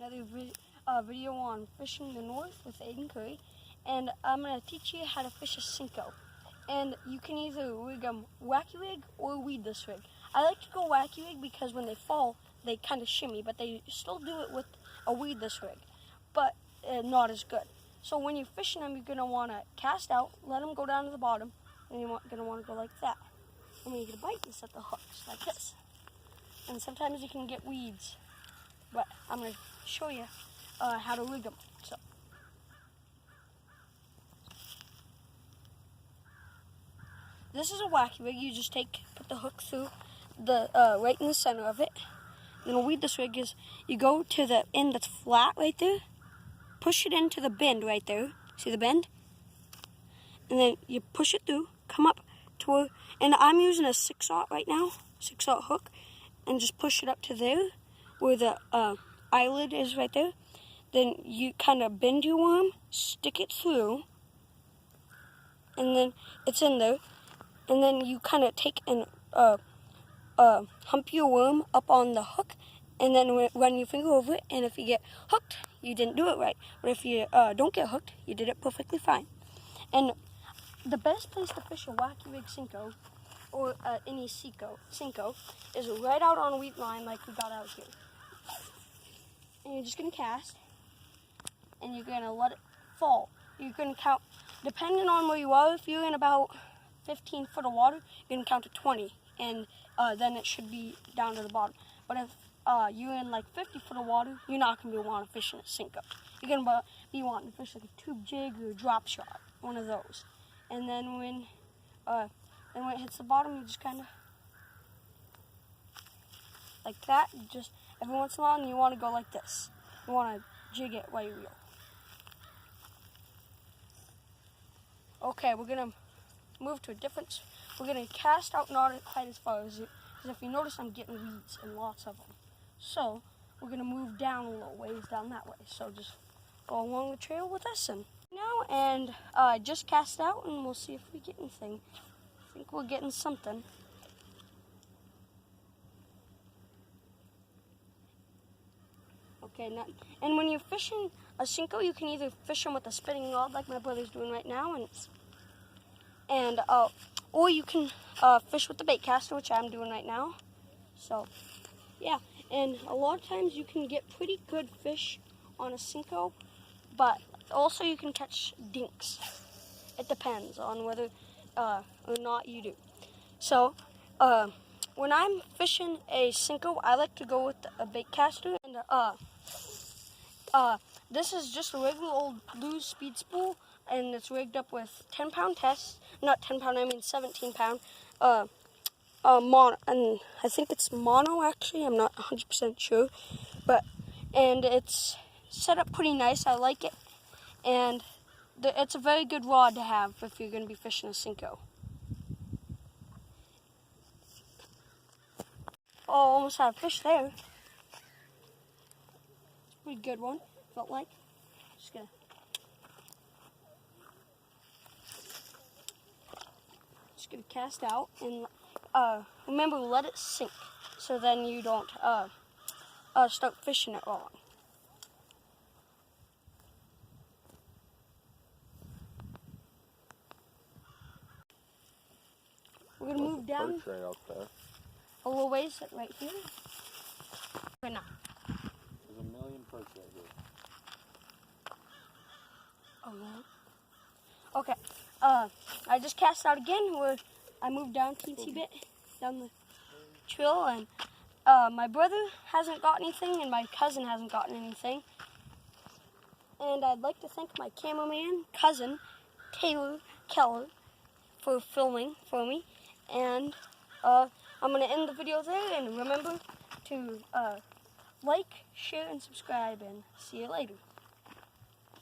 Another video on fishing the north with Aiden Curry, and I'm going to teach you how to fish a sinko. And you can either rig them wacky rig or weedless rig. I like to go wacky rig because when they fall, they kind of shimmy, but they still do it with a weedless rig, but not as good. So when you're fishing them, you're going to want to cast out, let them go down to the bottom, and you're going to want to go like that. And when you get a bite, you set the hooks like this. And sometimes you can get weeds, but I'm going to show you how to rig them. So, this is a wacky rig. You just put the hook through the right in the center of it. Then a weedless rig is you go to the end that's flat right there, push it into the bend right there. See the bend? And then you push it through, come up to where, and I'm using a 6/0 right now, 6/0 hook, and just push it up to there where the eyelid is right there. Then you kind of bend your worm, stick it through, and then it's in there. And then you kind of take and hump your worm up on the hook, and then run your finger over it. And if you get hooked, you didn't do it right. But if you don't get hooked, you did it perfectly fine. And the best place to fish a wacky rig sinko or any sinko is right out on a weed line like we got out here. And you're just going to cast, and you're going to let it fall. You're going to count, depending on where you are, if you're in about 15 foot of water, you're going to count to 20, and then it should be down to the bottom. But if you're in like 50 foot of water, you're not going to be wanting to fish in a sinko. You're going to be wanting to fish like a tube jig or a drop shot, one of those. And then when it hits the bottom, you just kind of like that. You just every once in a while, you want to go like this. You want to jig it while you reel. Okay, we're gonna move to a different. We're gonna cast out not quite as far as it. Because if you notice, I'm getting weeds and lots of them. So we're gonna move down a little ways down that way. So just go along the trail with us and now, and just cast out, and we'll see if we get anything. I think we're getting something. Okay, and when you're fishing a sinko, you can either fish them with a spinning rod like my brother's doing right now, or you can fish with the bait caster, which I'm doing right now. So, yeah, and a lot of times you can get pretty good fish on a sinko, but also you can catch dinks. It depends on whether or not you do. So, when I'm fishing a sinko, I like to go with a bait caster, and this is just a regular old blue speed spool, and it's rigged up with 10-pound tests. Not 10 pound, I mean 17-pound. Mono, and I think it's mono actually. I'm not 100% sure, and it's set up pretty nice. I like it, and it's a very good rod to have if you're going to be fishing a sinko. Oh, almost had a fish there. It's a pretty good one, felt like. Just gonna cast out, and remember, let it sink, so then you don't start fishing it wrong. We're gonna move down a little ways right here. Right now. There's a million perch right here. Oh yeah. Okay. I just cast out again where I moved down a teensy bit down the trail, and my brother hasn't got anything, and my cousin hasn't gotten anything. And I'd like to thank my cameraman, cousin, Taylor Keller, for filming for me. And I'm going to end the video there, and remember to like, share, and subscribe, and see you later.